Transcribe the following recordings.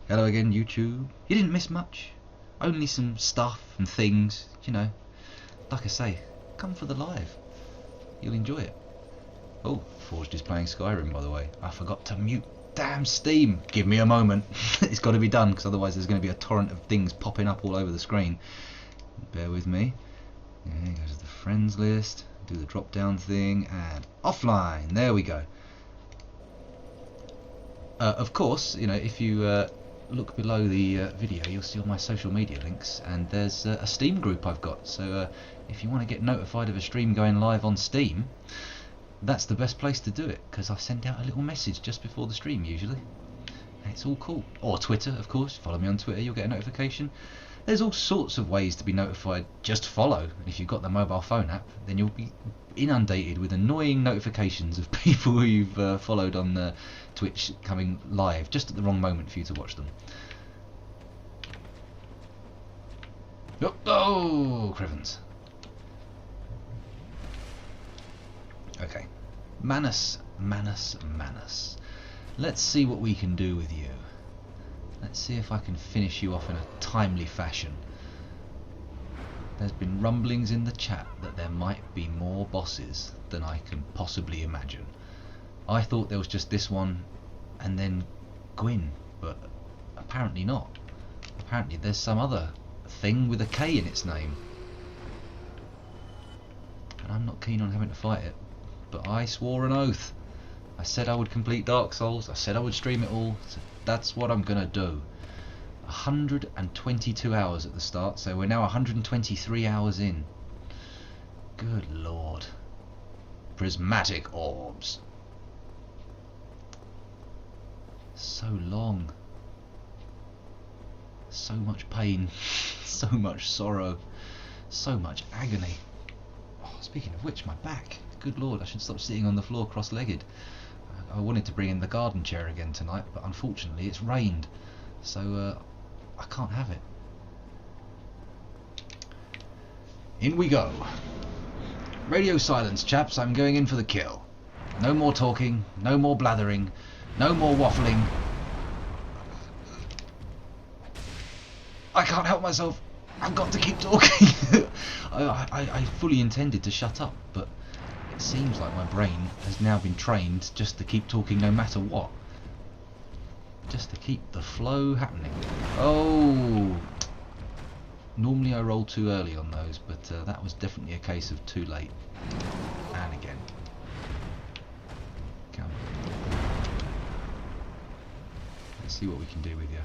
Hello again, YouTube. You didn't miss much. Only some stuff and things, you know. Like I say, come for the live. You'll enjoy it. Oh, Forged is playing Skyrim, by the way. I forgot to mute. Damn Steam! Give me a moment. It's got to be done, because otherwise there's going to be a torrent of things popping up all over the screen. Bear with me. Yeah, go to the friends list, do the drop down thing, and offline. There we go. Of course, you know, if you look below the video, you'll see all my social media links, and there's a Steam group I've got. So if you want to get notified of a stream going live on Steam, that's the best place to do it, because I send out a little message just before the stream usually. And it's all cool. Or Twitter, of course. Follow me on Twitter, you'll get a notification. There's all sorts of ways to be notified. Just follow. And if you've got the mobile phone app, then you'll be inundated with annoying notifications of people who you've followed on Twitch coming live just at the wrong moment for you to watch them. Oh, Crivens. Okay. Manus. Let's see what we can do with you. Let's see if I can finish you off in a timely fashion. There's been rumblings in the chat that there might be more bosses than I can possibly imagine. I thought there was just this one and then Gwyn, but apparently not. Apparently there's some other thing with a K in its name. And I'm not keen on having to fight it, but I swore an oath. I said I would complete Dark Souls, I said I would stream it all, so that's what I'm gonna do. 122 hours at the start, so we're now 123 hours in. Good lord. Prismatic orbs. So long. So much pain. So much sorrow. So much agony. Oh, speaking of which, my back. Good lord, I should stop sitting on the floor cross-legged. I wanted to bring in the garden chair again tonight, but unfortunately it's rained, so I can't have it. In we go. Radio silence, chaps. I'm going in for the kill. No more talking, no more blathering, no more waffling. I can't help myself. I've got to keep talking. I fully intended to shut up, but it seems like my brain has now been trained just to keep talking no matter what. Just to keep the flow happening. Oh! Normally I roll too early on those, but that was definitely a case of too late. And again. Come on. Let's see what we can do with you.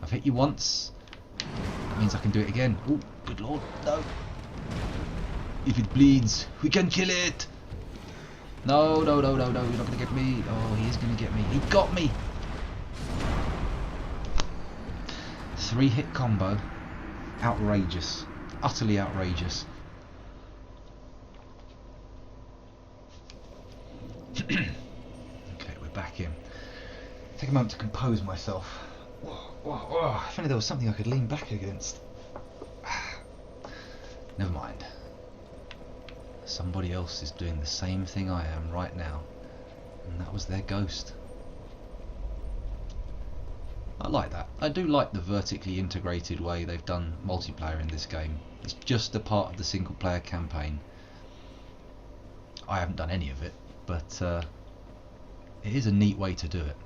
I've hit you once. That means I can do it again. Oh, good lord, no. If it bleeds, we can kill it. No, you're not going to get me. Oh, he is going to get me. He got me. 3-hit combo. Outrageous. Utterly outrageous. Okay, we're back in. Take a moment to compose myself. Whoa. If only there was something I could lean back against. Never mind. Somebody else is doing the same thing I am right now, and that was their ghost. I like that. I do like the vertically integrated way they've done multiplayer in this game. It's just a part of the single player campaign. I haven't done any of it, but it is a neat way to do it.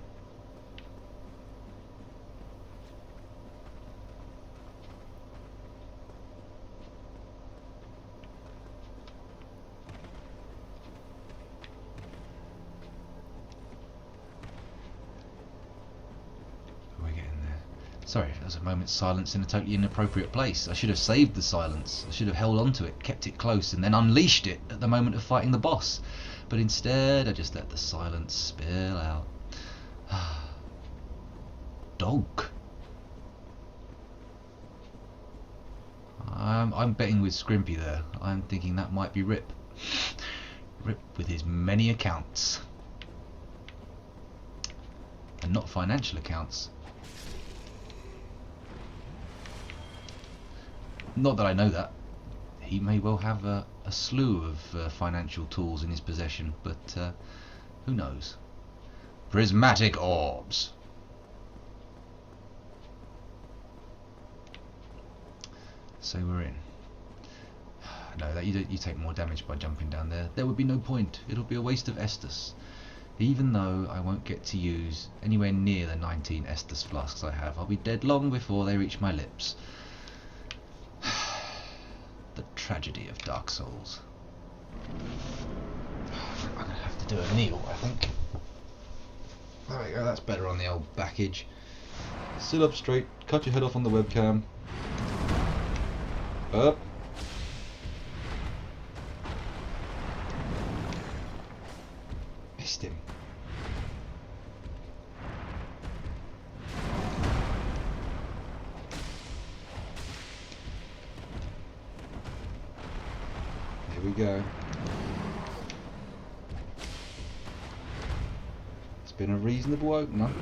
Sorry, there was a moment's silence in a totally inappropriate place. I should have saved the silence. I should have held on to it, kept it close, and then unleashed it at the moment of fighting the boss. But instead, I just let the silence spill out. Dog. I'm betting with Scrimpy there. I'm thinking that might be Rip. Rip with his many accounts. And not financial accounts. Not that I know that. He may well have a slew of financial tools in his possession, but who knows? Prismatic orbs. So we're in. No, that you take more damage by jumping down there. There would be no point. It'll be a waste of Estus. Even though I won't get to use anywhere near the 19 Estus flasks I have, I'll be dead long before they reach my lips. The tragedy of Dark Souls. I'm going to have to do a kneel, I think. There we go, that's better on the old backage. Sit up straight, cut your head off on the webcam. Up. Missed him. Here we go. It's been a reasonable opener. Might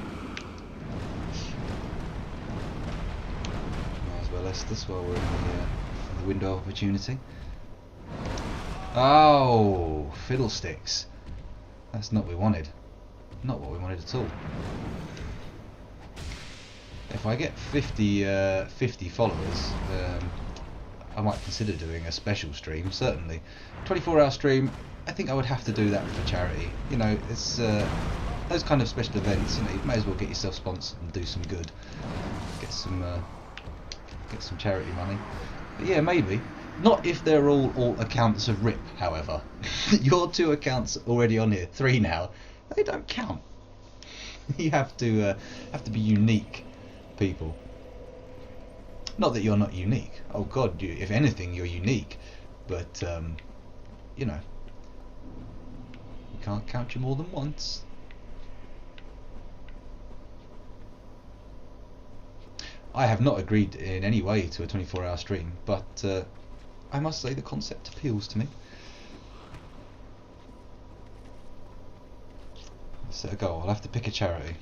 as well list this while we're in the window of opportunity. Oh, fiddlesticks. That's not what we wanted. Not what we wanted at all. If I get 50 followers, I might consider doing a special stream, certainly. 24-hour stream, I think I would have to do that for charity. You know, it's those kind of special events, you know, you may as well get yourself sponsored and do some good. Get some charity money. But yeah, maybe. Not if they're all accounts of RIP, however. Your 2 accounts already on here, 3 now, they don't count. You have to be unique people. Not that you're not unique. Oh God, if anything, you're unique. But you know, you can't count you more than once. I have not agreed in any way to a 24-hour stream, but I must say the concept appeals to me. Set a goal. I'll have to pick a charity.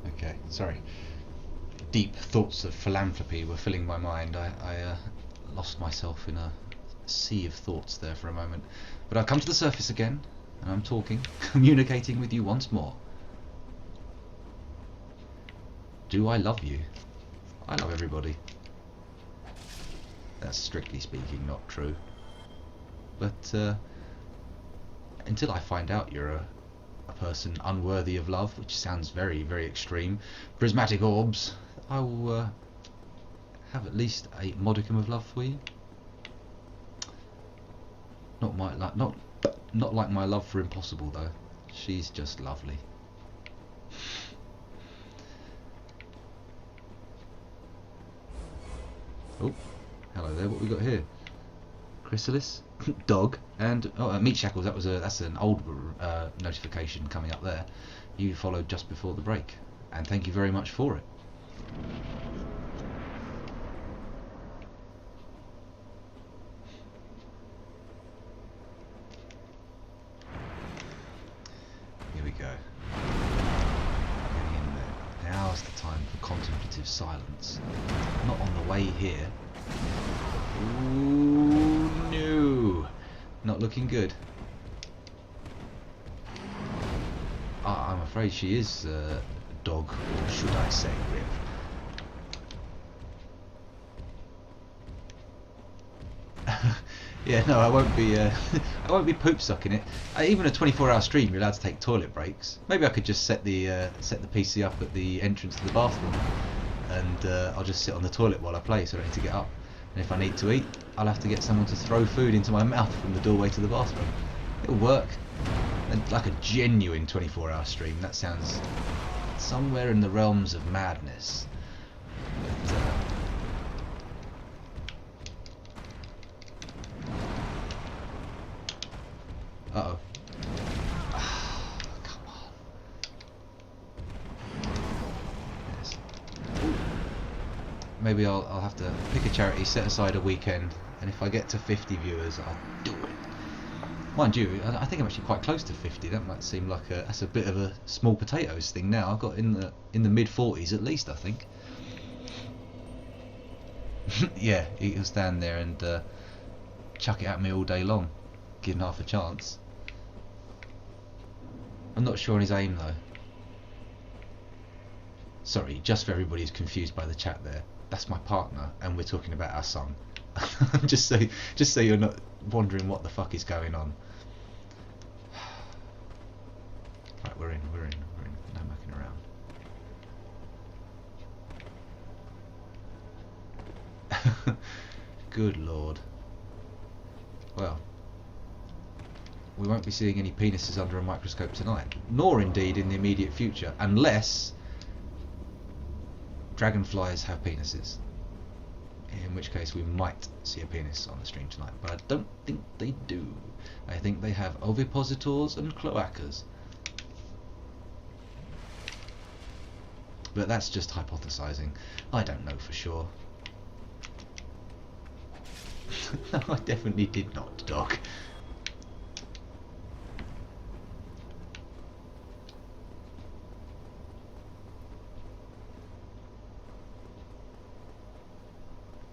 Okay, sorry. Deep thoughts of philanthropy were filling my mind. I lost myself in a sea of thoughts there for a moment. But I've come to the surface again, and I'm talking, communicating with you once more. Do I love you? I love everybody. That's strictly speaking not true. But until I find out you're a person unworthy of love, which sounds very, very extreme, prismatic orbs, I will have at least a modicum of love for you. Not like my love for Impossible though. She's just lovely. Oh, hello there. What we got here? Chrysalis, dog, and meat shackles. That's an old notification coming up there. You followed just before the break, and thank you very much for it. Here we go. Getting in there. Now's the time for contemplative silence. Not on the way here. Ooh, no. Not looking good. I'm afraid she is dog, or should I say Riv. Yeah, no, I won't be. I won't be poop sucking it. Even a 24-hour stream, you're allowed to take toilet breaks. Maybe I could just set the PC up at the entrance to the bathroom, and I'll just sit on the toilet while I play, so I don't need to get up. And if I need to eat, I'll have to get someone to throw food into my mouth from the doorway to the bathroom. It'll work. And like a genuine 24-hour stream. That sounds somewhere in the realms of madness. But, uh-oh. Come on. Yes. Maybe I'll have to pick a charity, set aside a weekend, and if I get to 50 viewers, I'll do it. Mind you, I think I'm actually quite close to 50. That might seem like that's a bit of a small potatoes thing now. I've got in the mid 40s at least, I think. Yeah, he'll stand there and chuck it at me all day long, given half a chance. I'm not sure on his aim though. Sorry, just for everybody who's confused by the chat there, that's my partner, and we're talking about our son. just so you're not wondering what the fuck is going on. Right, we're in. No mucking around. Good lord. Well, we won't be seeing any penises under a microscope tonight, nor indeed in the immediate future, unless dragonflies have penises. In which case we might see a penis on the stream tonight, but I don't think they do. I think they have ovipositors and cloacas. But that's just hypothesizing. I don't know for sure. No, I definitely did not, Doc.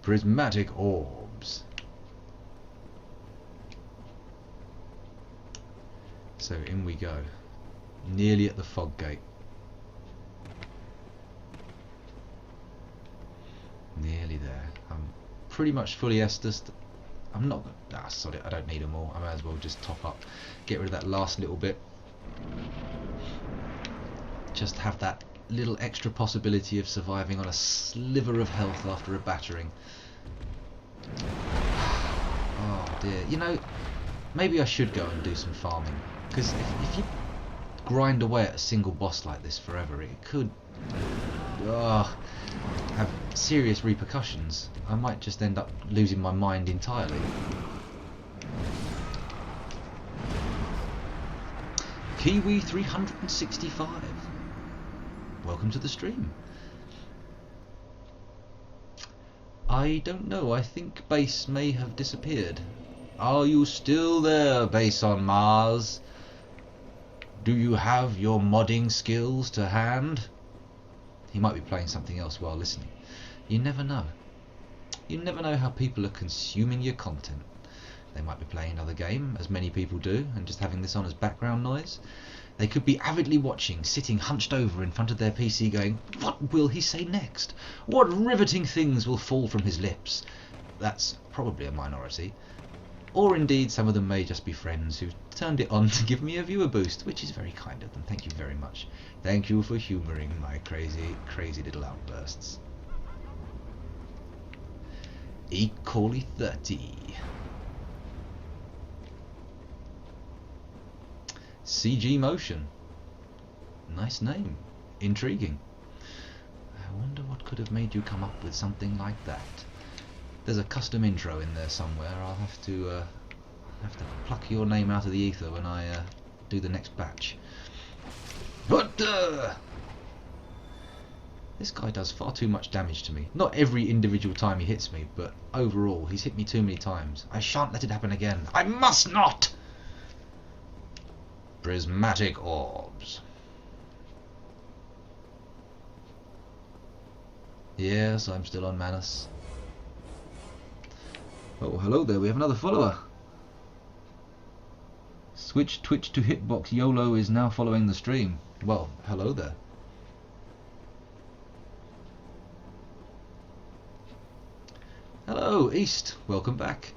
Prismatic orbs. So in we go. Nearly at the fog gate. Nearly there. I'm pretty much fully estused. I'm not... Ah, sod it, I don't need them all. I might as well just top up. Get rid of that last little bit. Just have that little extra possibility of surviving on a sliver of health after a battering. Oh dear. You know, maybe I should go and do some farming. Because if you grind away at a single boss like this forever, it could have serious repercussions. I might just end up losing my mind entirely. Kiwi 365. Welcome to the stream. I don't know, I think base may have disappeared. Are you still there, base on Mars? Do you have your modding skills to hand? He might be playing something else while listening. You never know. You never know how people are consuming your content. They might be playing another game, as many people do, and just having this on as background noise. They could be avidly watching, sitting hunched over in front of their PC going, what will he say next? What riveting things will fall from his lips? That's probably a minority. Or indeed some of them may just be friends who've turned it on to give me a viewer boost, which is very kind of them. Thank you very much. Thank you for humouring my crazy little outbursts. Equally 30. CG Motion. Nice name. Intriguing. I wonder what could have made you come up with something like that. There's a custom intro in there somewhere. I'll have to pluck your name out of the ether when I do the next batch. But this guy does far too much damage to me. Not every individual time he hits me, but overall he's hit me too many times. I shan't let it happen again. I must not! Prismatic orbs. Yes, I'm still on Manus. Oh, hello there, we have another follower. Switch Twitch to Hitbox YOLO is now following the stream. Well, hello there. Hello, East. Welcome back.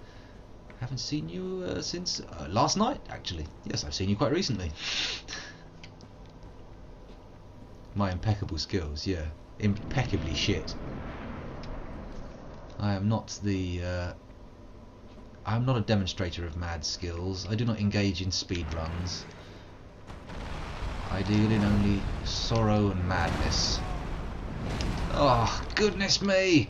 Haven't seen you since last night, actually. Yes, I've seen you quite recently. My impeccable skills, yeah. Impeccably shit. I am not the... I am not a demonstrator of mad skills. I do not engage in speed runs. I deal in only sorrow and madness. Oh, goodness me!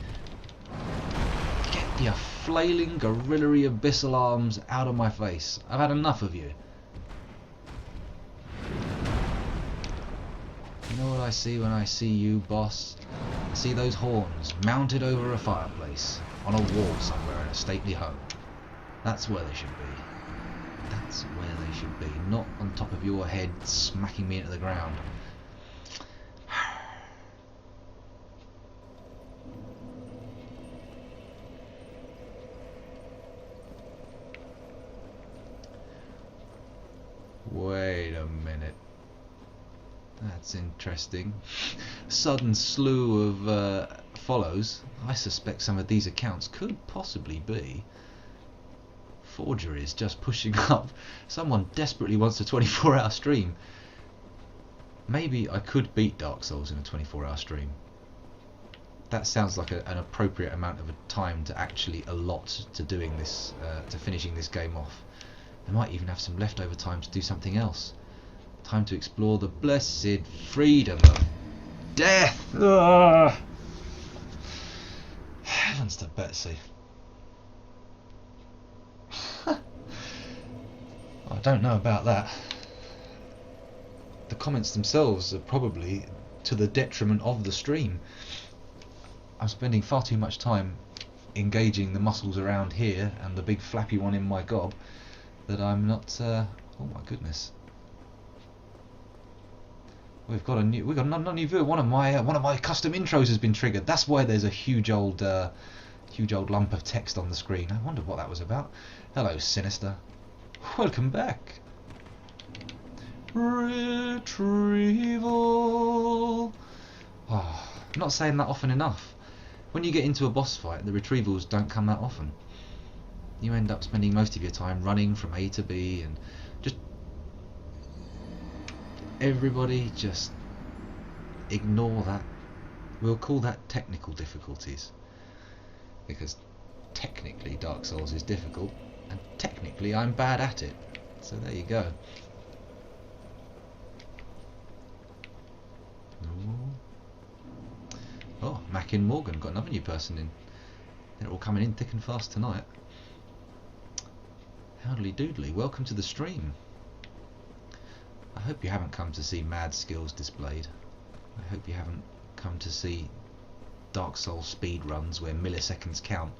Get your flailing, gorilla-y abyssal arms out of my face. I've had enough of you. You know what I see when I see you, boss? I see those horns mounted over a fireplace, on a wall somewhere in a stately home. That's where they should be. That's where they should be. Not on top of your head, smacking me into the ground. That's interesting. Sudden slew of follows. I suspect some of these accounts could possibly be forgeries just pushing up. Someone desperately wants a 24-hour stream. Maybe I could beat Dark Souls in a 24-hour stream. That sounds like an appropriate amount of time to actually allot to doing this, to finishing this game off. I might even have some leftover time to do something else. Time to explore the blessed freedom of death. Ugh. Heavens to Betsy. I don't know about that. The comments themselves are probably to the detriment of the stream. I'm spending far too much time engaging the muscles around here and the big flappy one in my gob that I'm not. Oh my goodness! We've got another new viewer. One of my custom intros has been triggered. That's why there's a huge old lump of text on the screen. I wonder what that was about. Hello, Sinister. Welcome back. Retrieval. Oh, I'm not saying that often enough. When you get into a boss fight, the retrievals don't come that often. You end up spending most of your time running from A to B, and just everybody just ignore that. We'll call that technical difficulties, because technically Dark Souls is difficult, and technically I'm bad at it. So there you go. Oh, Mackin Morgan, got another new person in. They're all coming in thick and fast tonight. Howdly doodly, welcome to the stream. I hope you haven't come to see mad skills displayed. I hope you haven't come to see Dark Souls speed runs where milliseconds count.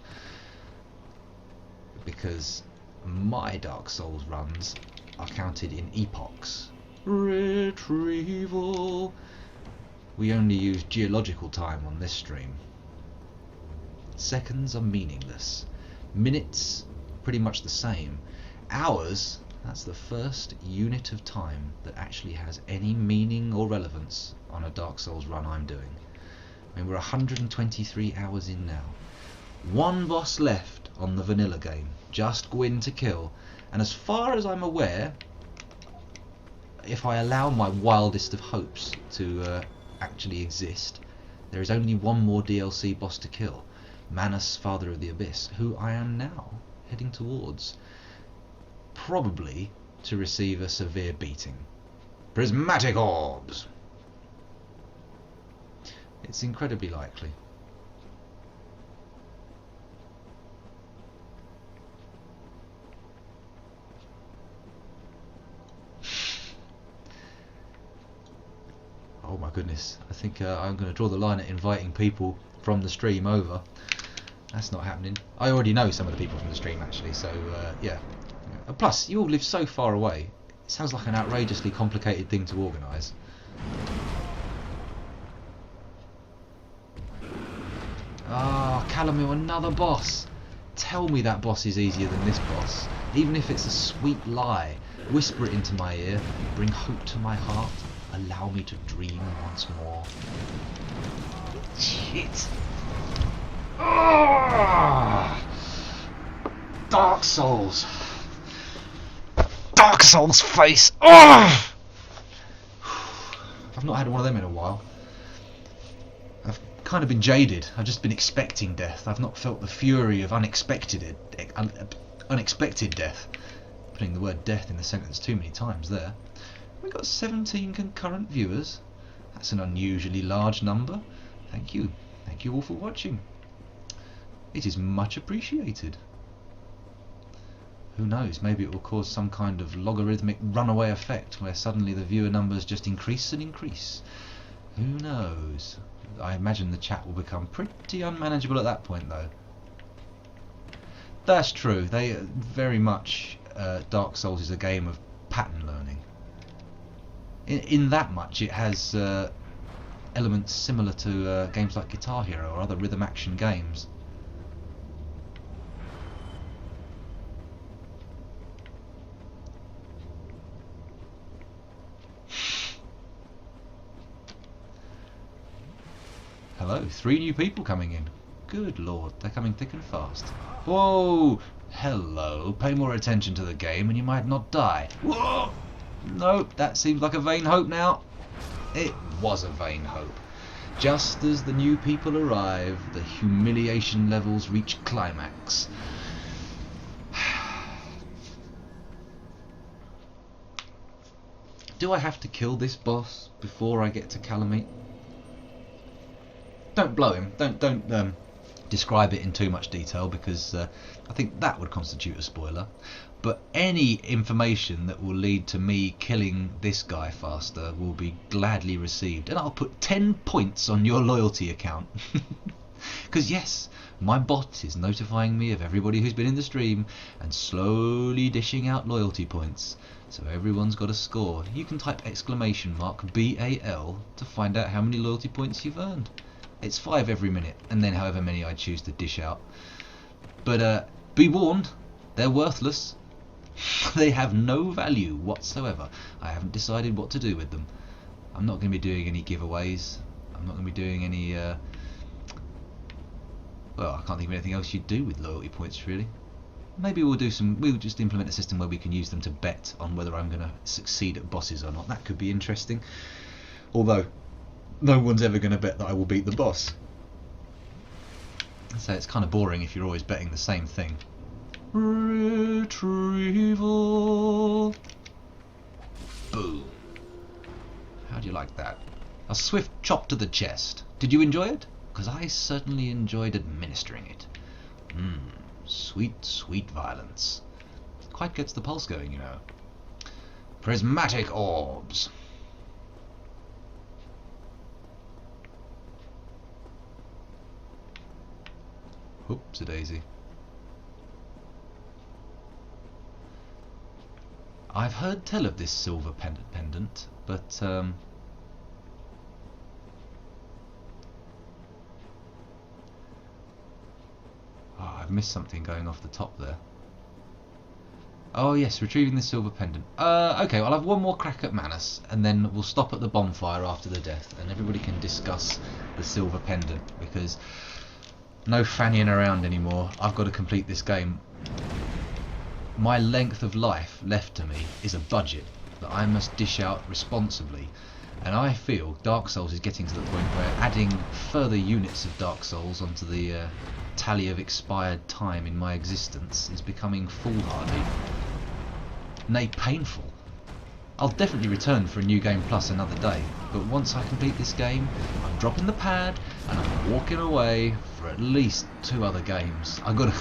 Because my Dark Souls runs are counted in epochs. Retrieval. We only use geological time on this stream. Seconds are meaningless. Minutes, pretty much the same. Hours, that's the first unit of time that actually has any meaning or relevance on a Dark Souls run I'm doing. I mean, we're 123 hours in now. One boss left on the vanilla game, just Gwyn to kill. And as far as I'm aware, if I allow my wildest of hopes to actually exist, there is only one more DLC boss to kill, Manus, Father of the Abyss, who I am now heading towards, probably to receive a severe beating. Prismatic orbs! It's incredibly likely. Oh my goodness, I think I'm going to draw the line at inviting people from the stream over. That's not happening. I already know some of the people from the stream actually, so yeah. Plus, you all live so far away, it sounds like an outrageously complicated thing to organise. Ah, Calamil, another boss! Tell me that boss is easier than this boss. Even if it's a sweet lie, whisper it into my ear, bring hope to my heart. Allow me to dream once more. Shit! Oh! Dark Souls! Dark Souls face! Oh! I've not had one of them in a while. I've kind of been jaded. I've just been expecting death. I've not felt the fury of unexpected death. Putting the word death in the sentence too many times there. We've got 17 concurrent viewers. That's an unusually large number. Thank you. Thank you all for watching. It is much appreciated. Who knows, maybe it will cause some kind of logarithmic runaway effect where suddenly the viewer numbers just increase and increase. Who knows? I imagine the chat will become pretty unmanageable at that point though. That's true. They very much Dark Souls is a game of pattern learning. In that much, it has elements similar to games like Guitar Hero or other rhythm action games. hello. 3 new people coming in. Good lord, they're coming thick and fast. Whoa! Hello. Pay more attention to the game and you might not die. Whoa! Nope, that seems like a vain hope now. It was a vain hope. Just as the new people arrive, the humiliation levels reach climax. Do I have to kill this boss before I get to Calamite? Don't blow him. Don't describe it in too much detail, because I think that would constitute a spoiler. But any information that will lead to me killing this guy faster will be gladly received, and I'll put 10 points on your loyalty account. Because yes, my bot is notifying me of everybody who's been in the stream and slowly dishing out loyalty points. So everyone's got a score. You can type !BAL to find out how many loyalty points you've earned. It's 5 every minute, and then however many I choose to dish out. But be warned, they're worthless. They have no value whatsoever. I haven't decided what to do with them. I'm not going to be doing any giveaways. I'm not going to be doing any... well, I can't think of anything else you'd do with loyalty points, really. Maybe we'll just implement a system where we can use them to bet on whether I'm going to succeed at bosses or not. That could be interesting. Although, no one's ever going to bet that I will beat the boss. So it's kind of boring if you're always betting the same thing. Retrieval. Boom. How do you like that? A swift chop to the chest. Did you enjoy it? Because I certainly enjoyed administering it. Sweet, sweet violence. Quite gets the pulse going, you know. Prismatic orbs. Oops-a-daisy. I've heard tell of this silver pendant, but oh, I've missed something going off the top there. Oh yes, retrieving the silver pendant. Okay, well, I'll have one more crack at Manus, and then we'll stop at the bonfire after the death, and everybody can discuss the silver pendant, because no fannying around anymore. I've got to complete this game. My length of life left to me is a budget that I must dish out responsibly, and I feel Dark Souls is getting to the point where adding further units of Dark Souls onto the tally of expired time in my existence is becoming foolhardy, nay painful. I'll definitely return for a New Game Plus another day, but once I complete this game, I'm dropping the pad and I'm walking away for at least 2 other games. I've got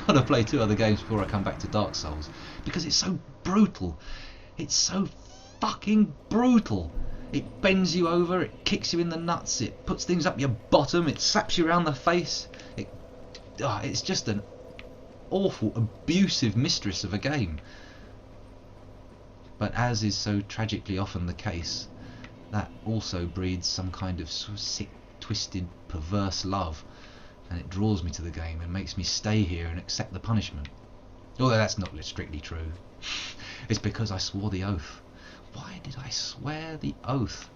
to play 2 other games before I come back to Dark Souls, because it's so brutal. It's so fucking brutal. It bends you over, it kicks you in the nuts, it puts things up your bottom, it slaps you around the face. It's just an awful, abusive mistress of a game. But as is so tragically often the case, that also breeds some kind of sick, twisted, perverse love, and it draws me to the game and makes me stay here and accept the punishment. Although that's not strictly true. It's because I swore the oath. Why did I swear the oath?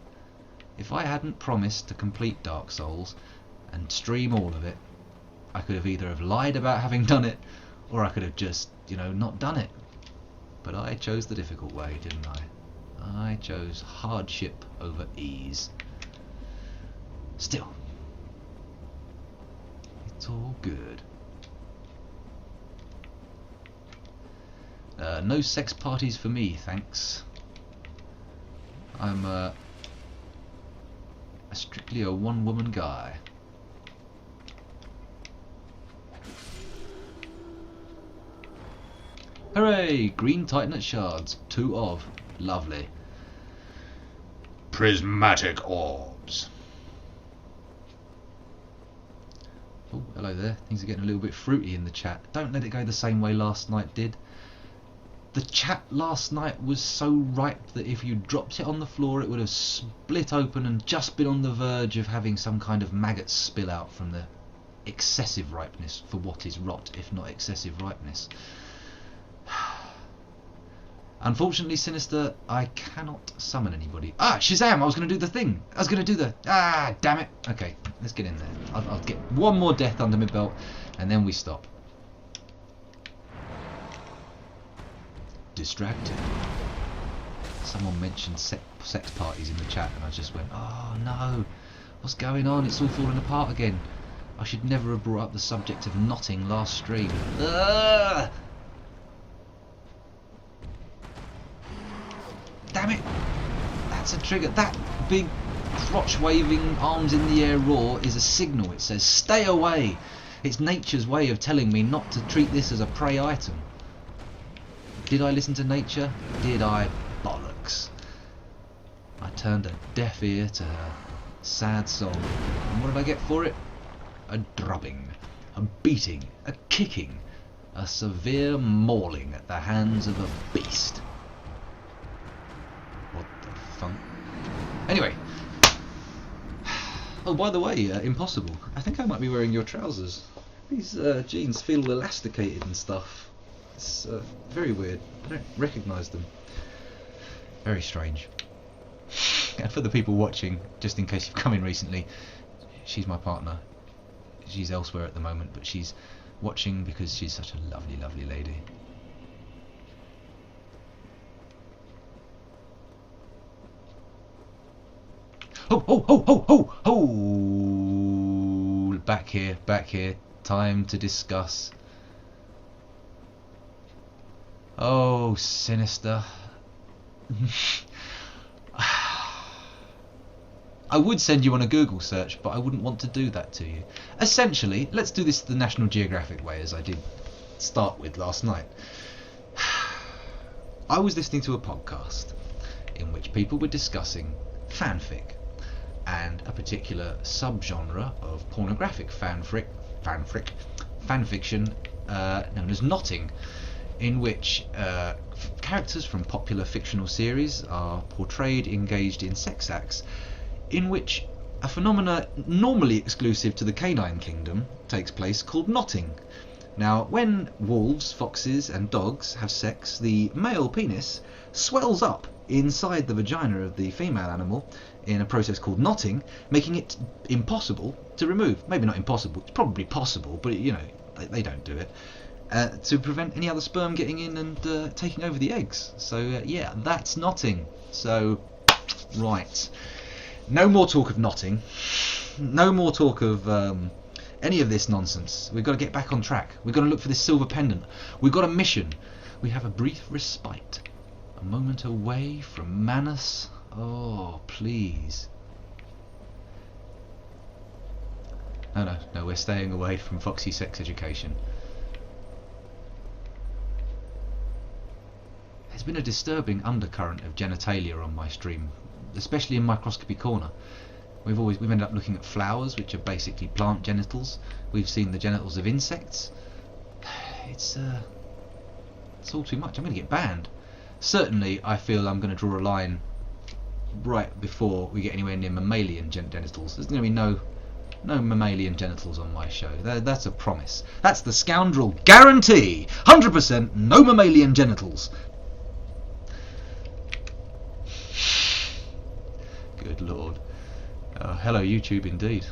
If I hadn't promised to complete Dark Souls and stream all of it, I could have either lied about having done it, or I could have just, not done it. But I chose the difficult way, didn't I? I chose hardship over ease. Still, it's all good. No sex parties for me, thanks. I'm strictly a one-woman guy. Hooray! Green Titanate shards. 2 of. Lovely. Prismatic orbs. Oh, hello there. Things are getting a little bit fruity in the chat. Don't let it go the same way last night did. The chat last night was so ripe that if you dropped it on the floor it would have split open and just been on the verge of having some kind of maggot spill out from the excessive ripeness for what is rot, if not excessive ripeness. Unfortunately, Sinister, I cannot summon anybody. Ah, Shazam! I was going to do the thing. I was going to do the... Ah, damn it. Okay. let's get in there. I'll get one more death under my belt, and then we stop. Distracted. Someone mentioned sex parties in the chat, and I just went, oh no, what's going on? It's all falling apart again. I should never have brought up the subject of knotting last stream. Ugh! Damn it! That's a trigger. That big crotch waving, arms in the air roar is a signal. It says stay away. It's nature's way of telling me not to treat this as a prey item. Did I listen to nature? Did I? Bollocks. I turned a deaf ear to her sad song. And what did I get for it? A drubbing, a beating, a kicking, a severe mauling at the hands of a beast. What the funk? Anyway. Oh, by the way, Impossible, I think I might be wearing your trousers. These jeans feel elasticated and stuff. It's very weird. I don't recognise them. Very strange. And for the people watching, just in case you've come in recently, she's my partner. She's elsewhere at the moment, but she's watching because she's such a lovely, lovely lady. Oh, oh, oh, oh, oh, oh! Back here, back here. Time to discuss. Oh, sinister. I would send you on a Google search, but I wouldn't want to do that to you. Essentially, let's do this the National Geographic way, as I did start with last night. I was listening to a podcast in which people were discussing fanfic and a particular subgenre of pornographic fanfiction known as knotting, in which characters from popular fictional series are portrayed engaged in sex acts in which a phenomena normally exclusive to the canine kingdom takes place, called knotting. Now, when wolves, foxes and dogs have sex, the male penis swells up inside the vagina of the female animal in a process called knotting, making it impossible to remove. Maybe not impossible, it's probably possible, but you know, they don't do it. To prevent any other sperm getting in and taking over the eggs. So yeah, that's knotting. So, right. No more talk of knotting. No more talk of any of this nonsense. We've got to get back on track. We've got to look for this silver pendant. We've got a mission. We have a brief respite. A moment away from Manus. Oh, please. No, we're staying away from Foxy Sex Education. There's been a disturbing undercurrent of genitalia on my stream, especially in Microscopy Corner. We've ended up looking at flowers, which are basically plant genitals. We've seen the genitals of insects. It's all too much. I'm going to get banned. Certainly, I feel I'm going to draw a line right before we get anywhere near mammalian genitals. There's going to be no mammalian genitals on my show. That's a promise. That's the scoundrel guarantee. 100% no mammalian genitals. Good lord. Hello YouTube indeed.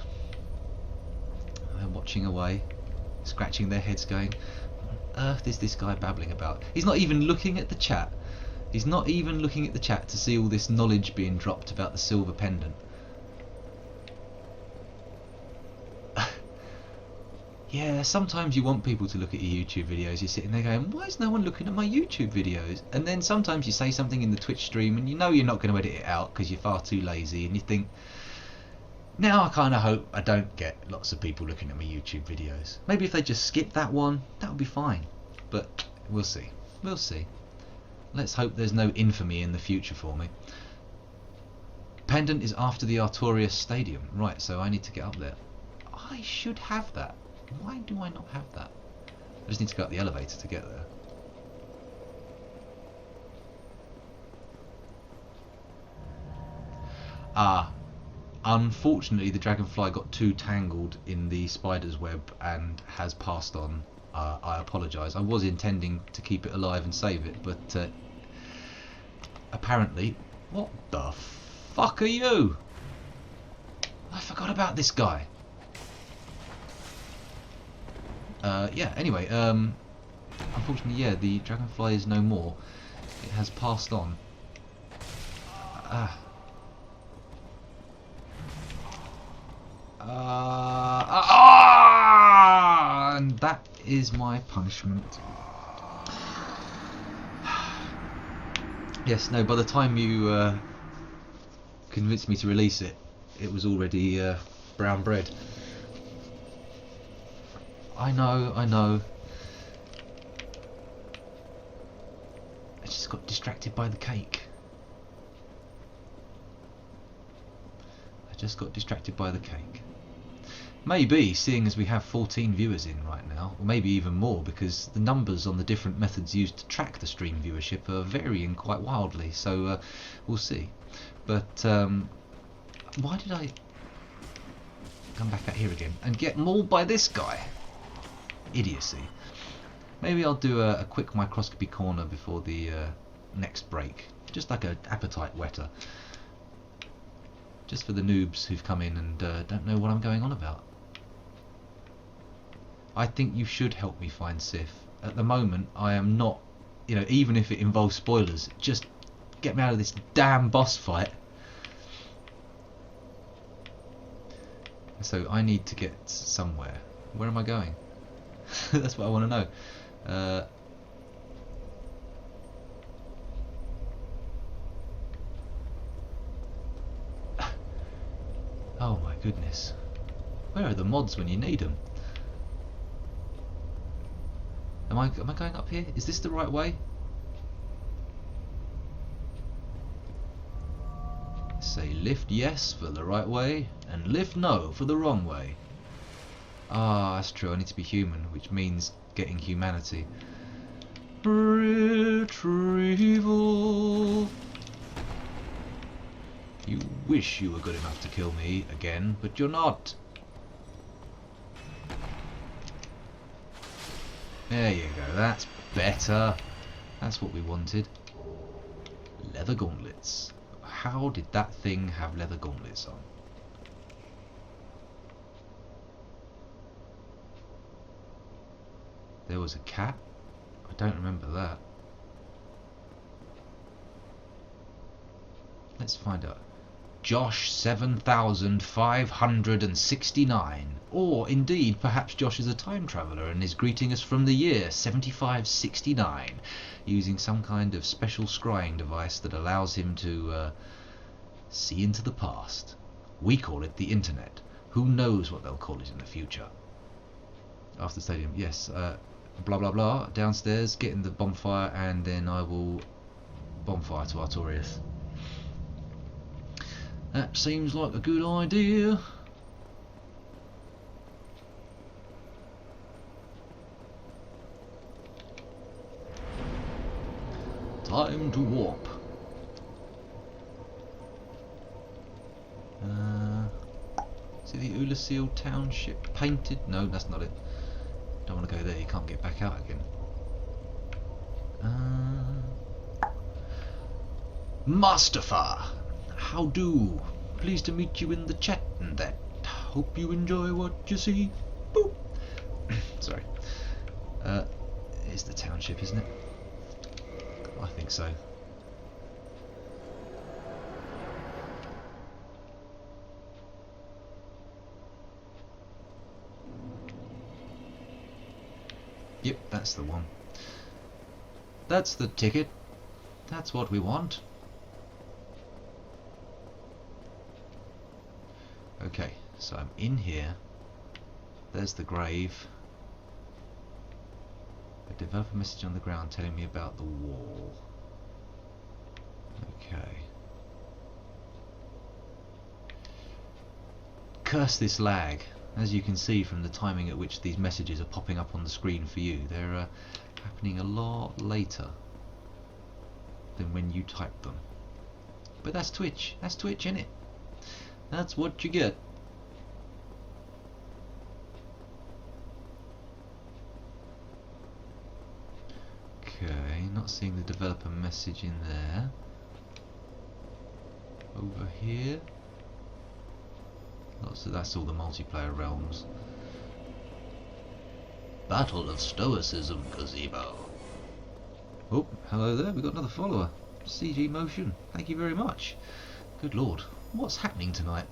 They're watching away, scratching their heads going, what on earth is this guy babbling about? He's not even looking at the chat. He's not even looking at the chat to see all this knowledge being dropped about the silver pendant. Yeah, sometimes you want people to look at your YouTube videos. You're sitting there going, why is no one looking at my YouTube videos? And then sometimes you say something in the Twitch stream and you know you're not going to edit it out because you're far too lazy, and you think, now I kind of hope I don't get lots of people looking at my YouTube videos. Maybe if they just skip that one, that would be fine. But we'll see. We'll see. Let's hope there's no infamy in the future for me. Pendant is after the Artorias Stadium. Right, so I need to get up there. I should have that. Why do I not have that? I just need to go up the elevator to get there. Unfortunately the dragonfly got too tangled in the spider's web and has passed on. I apologise. I was intending to keep it alive and save it, but apparently... What the fuck are you? I forgot about this guy. Yeah, anyway, unfortunately, yeah, the dragonfly is no more. It has passed on. And that is my punishment. Yes, no, by the time you convinced me to release it, it was already brown bread. I know. I just got distracted by the cake. Maybe, seeing as we have 14 viewers in right now, or maybe even more, because the numbers on the different methods used to track the stream viewership are varying quite wildly, so we'll see. But why did I come back out here again and get mauled by this guy? Idiocy. Maybe I'll do a quick microscopy corner before the next break, just like an appetite whetter. Just for the noobs who've come in and don't know what I'm going on about. I think you should help me find Sif. At the moment, I am not, you know, even if it involves spoilers, just get me out of this damn boss fight. So I need to get somewhere. Where am I going? That's what I want to know. Oh my goodness. Where are the mods when you need them? Am I going up here? Is this the right way? Say lift yes for the right way and lift no for the wrong way. Ah, that's true. I need to be human, which means getting humanity. Retrieval. You wish you were good enough to kill me again, but you're not. There you go, that's better. That's what we wanted. Leather gauntlets. How did that thing have leather gauntlets on? There was a cat? I don't remember that. Let's find out. Josh 7569. Or indeed, perhaps Josh is a time traveller and is greeting us from the year 7569, using some kind of special scrying device that allows him to see into the past. We call it the internet. Who knows what they'll call it in the future? After the stadium, yes. Blah blah blah. Downstairs, get in the bonfire, and then I will bonfire to Artorias. That seems like a good idea. Time to warp. Is it the Ulasil Township painted? No, that's not it. Don't want to go there, you can't get back out again. Mustafa! How do? Pleased to meet you in the chat and that. Hope you enjoy what you see. Boop! Sorry. It's the township, isn't it? I think so. Yep, that's the one. That's the ticket. That's what we want. Okay, so I'm in here. There's the grave. I develop a message on the ground telling me about the wall. Okay. Curse this lag. As you can see from the timing at which these messages are popping up on the screen for you, they're happening a lot later than when you type them. But that's Twitch. That's Twitch, innit? That's what you get. Okay, not seeing the developer message in there. Over here. So that's all the multiplayer realms. Battle of Stoicism Gazebo. Oh, hello there, we've got another follower. CG Motion, thank you very much. Good lord, what's happening tonight?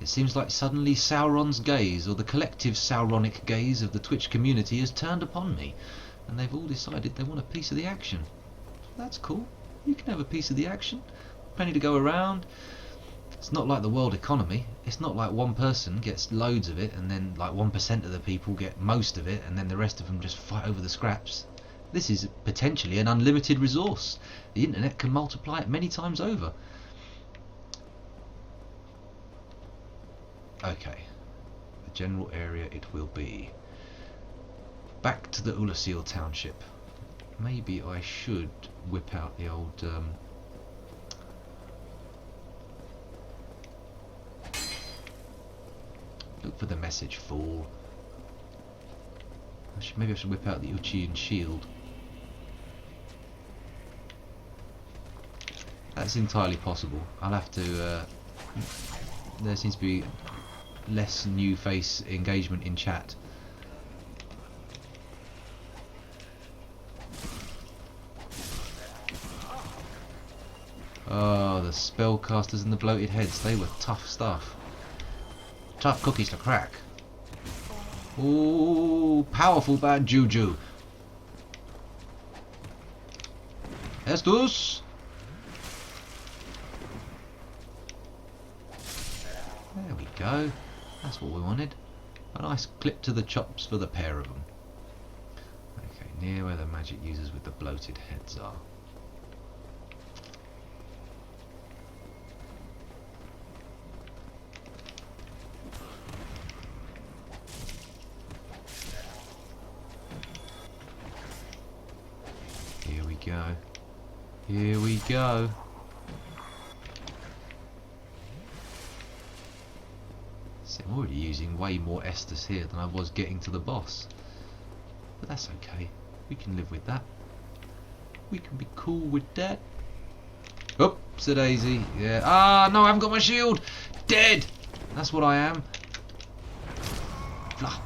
It seems like suddenly Sauron's gaze, or the collective Sauronic gaze of the Twitch community has turned upon me, and they've all decided they want a piece of the action. That's cool, you can have a piece of the action. Plenty to go around. It's not like the world economy. It's not like one person gets loads of it and then like 1% of the people get most of it and then the rest of them just fight over the scraps. This is potentially an unlimited resource. The internet can multiply it many times over. Okay, the general area it will be. Back to the Ulasil township. Maybe I should whip out the old look for the message, fool. Maybe I should whip out the Uchian shield. That's entirely possible. I'll have to there seems to be less new face engagement in chat. Oh, the spellcasters and the bloated heads, they were tough stuff. Tough cookies to crack. Ooh, powerful bad juju. Estus! There we go. That's what we wanted. A nice clip to the chops for the pair of them. Okay, near where the magic users with the bloated heads are. Here we go. Here we go. See, I'm already using way more Estus here than I was getting to the boss. But that's okay. We can live with that. We can be cool with that. Oops, a daisy. Yeah. Ah, no, I haven't got my shield. Dead. That's what I am. Blah.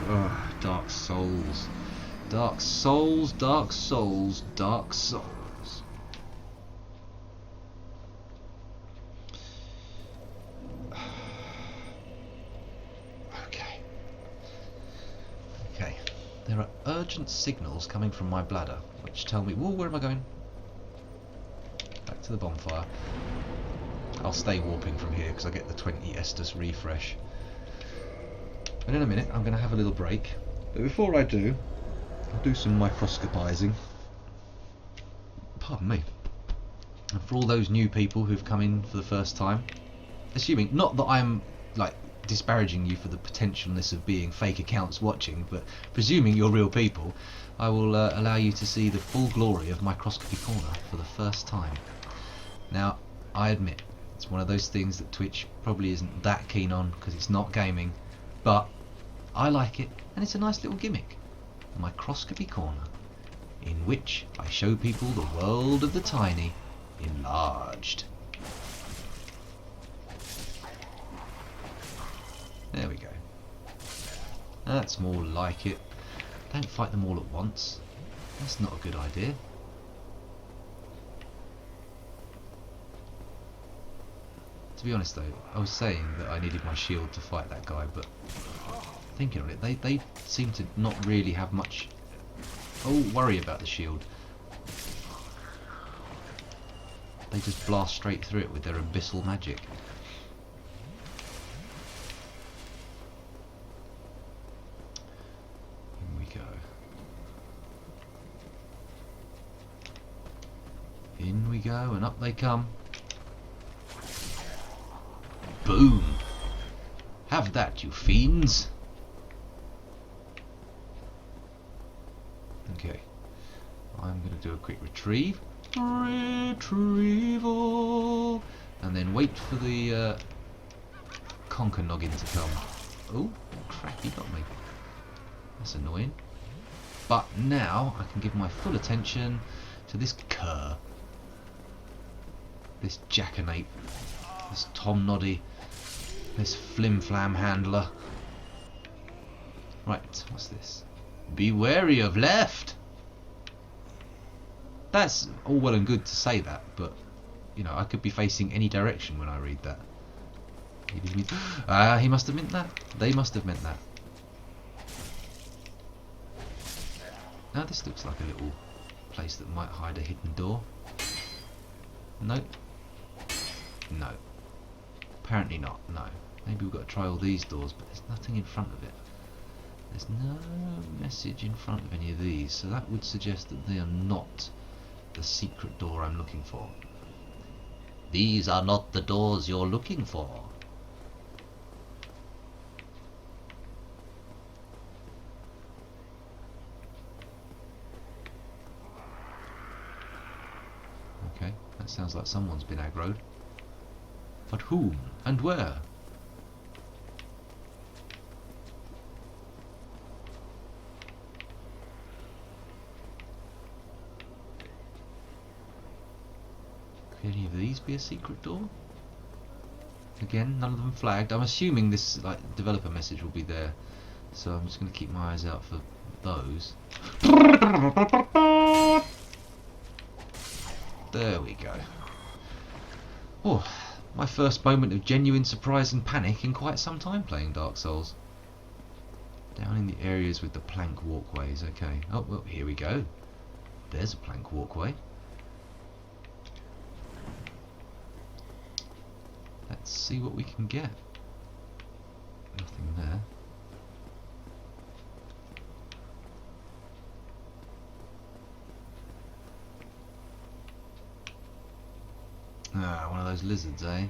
Ugh, Dark Souls. Dark Souls, Dark Souls, Dark Souls. Okay. There are urgent signals coming from my bladder, which tell me... Whoa, where am I going? Back to the bonfire. I'll stay warping from here because I get the 20 Estus refresh. And in a minute I'm going to have a little break. But before I do, I'll do some microscopizing. Pardon me. And for all those new people who've come in for the first time, assuming, not that I'm like disparaging you for the potentialness of being fake accounts watching, but presuming you're real people, I will allow you to see the full glory of Microscopy Corner for the first time. Now, I admit, it's one of those things that Twitch probably isn't that keen on because it's not gaming, but I like it and it's a nice little gimmick. Microscopy Corner, in which I show people the world of the tiny enlarged. There we go. That's more like it. Don't fight them all at once. That's not a good idea. To be honest though, I was saying that I needed my shield to fight that guy, but thinking on it, they seem to not really have much worry about the shield. They just blast straight through it with their abyssal magic. In we go. In we go, and up they come. Boom! Have that, you fiends! Okay, I'm going to do a quick retrieve. Retrieval! And then wait for the conker noggin to come. Oh, crap, he got me. That's annoying. But now I can give my full attention to this cur. This jackanape. This Tom Noddy. This flim-flam handler. Right, what's this? Be wary of left! That's all well and good to say that, but, you know, I could be facing any direction when I read that. He must have meant that. They must have meant that. Now this looks like a little place that might hide a hidden door. Nope. No. Apparently not, no. Maybe we've got to try all these doors, but there's nothing in front of it. There's no message in front of any of these, so that would suggest that they are not the secret door I'm looking for. These are not the doors you're looking for. Okay, that sounds like someone's been aggroed. But whom and where? Could any of these be a secret door? Again, none of them flagged. I'm assuming this developer message will be there, so I'm just going to keep my eyes out for those. There we go. Oh, my first moment of genuine surprise and panic in quite some time playing Dark Souls. Down in the areas with the plank walkways, okay. Oh, well, here we go. There's a plank walkway. Let's see what we can get. Nothing there. Ah, one of those lizards, eh?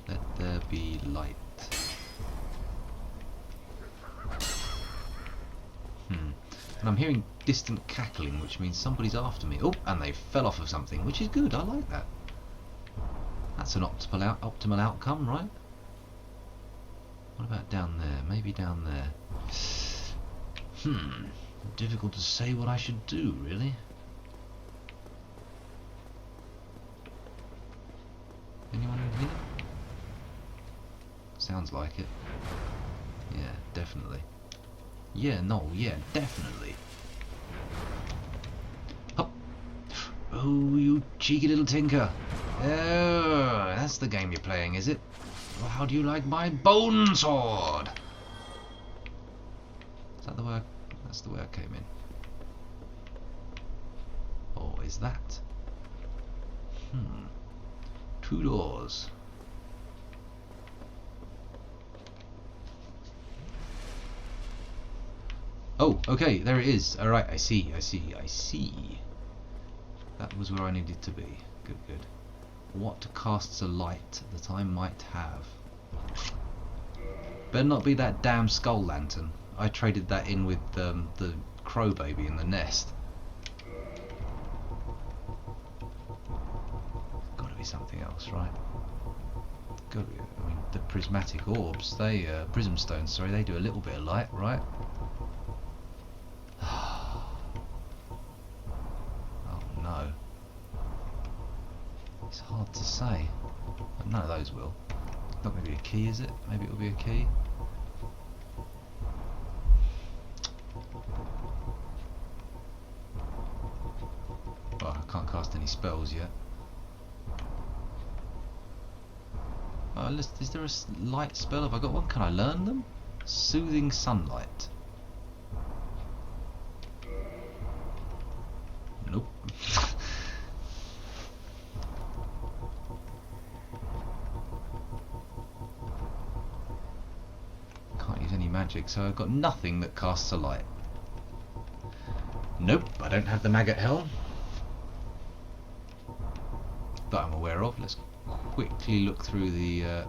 Let there be light. And I'm hearing distant cackling, which means somebody's after me. Oh, and they fell off of something, which is good. I like that. That's an optimal outcome, right? What about down there? Maybe down there. Difficult to say what I should do, really. Anyone in here? Sounds like it. Yeah, definitely. Yeah, no, yeah, definitely. Hop. Oh, you cheeky little tinker. Oh, that's the game you're playing, is it? Well, how do you like my bone sword? Is that the way that's the way I came in. Or is that? Two doors. Oh, okay, there it is. Alright, I see. That was where I needed to be. Good, good. What casts a light that I might have? Better not be that damn skull lantern. I traded that in with the crow baby in the nest. Gotta be something else, right? Gotta be. I mean, the prismatic orbs, they, prism stones, sorry, they do a little bit of light, right? No. It's hard to say. But none of those will. Not going to be a key, is it? Maybe it will be a key. Oh, I can't cast any spells yet. Is there a light spell? Have I got one? Can I learn them? Soothing sunlight. Nope. Can't use any magic, so I've got nothing that casts a light. Nope, I don't have the maggot helm that I'm aware of. Let's quickly look through the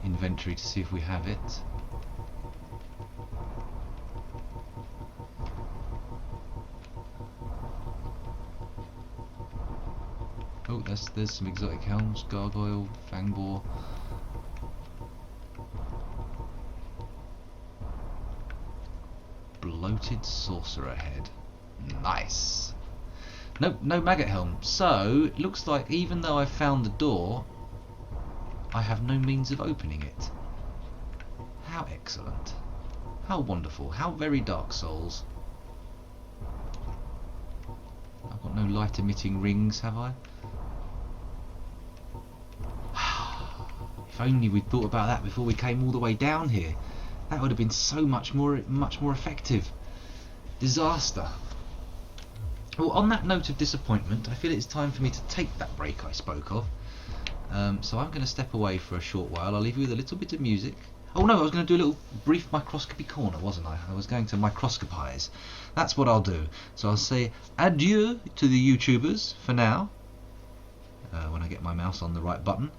inventory to see if we have it. Oh, there's some exotic helms, gargoyle, fangboar. Bloated sorcerer head. Nice. Nope, no maggot helm. So it looks like even though I found the door, I have no means of opening it. How excellent. How wonderful. How very Dark Souls. I've got no light emitting rings, have I? If only we'd thought about that before we came all the way down here. That would have been so much more effective. Disaster. Well, on that note of disappointment, I feel it's time for me to take that break I spoke of. So I'm going to step away for a short while. I'll leave you with a little bit of music. Oh no, I was going to do a little brief microscopy corner, wasn't I? I was going to microscopize. That's what I'll do. So I'll say adieu to the YouTubers for now. When I get my mouse on the right button.